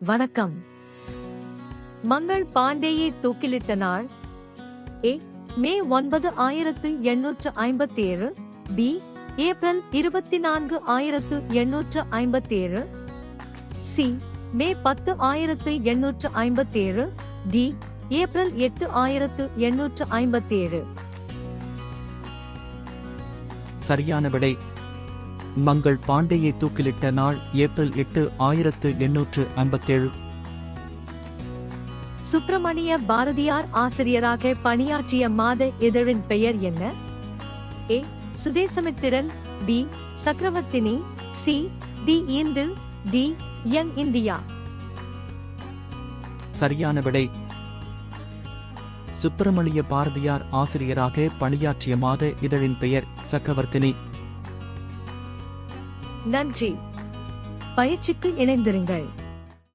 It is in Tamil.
வணக்கம். மங்கள் பாண்டேயை தூக்கிலிட்ட நாள். ஏ. மே 9, 1857. பி. ஏப்ரல் 24, 1857. சி. மே 10, 1857. டி. ஏப்ரல் 8, 1857. சரியான விடை. மங்கள் பாண்டேயை தூக்கிலிட்ட நாள் ஏப்ரல் 8, 1857. சுப்பிரமணிய பாரதியார் ஆசிரியராக பணியாற்றிய மாத இதழின் பெயர் என்ன? ஏ. சுதேசமித்திரன். பி. சக்கரவர்த்தினி. சி. தி இந்து. டி. Young India. சரியான விடை. சுப்பிரமணிய பாரதியார் ஆசிரியராக பணியாற்றிய மாத இதழின் பெயர் சக்கரவர்த்தினி. நன்றி. பயிற்சிக்கு இணைந்திருங்கள்.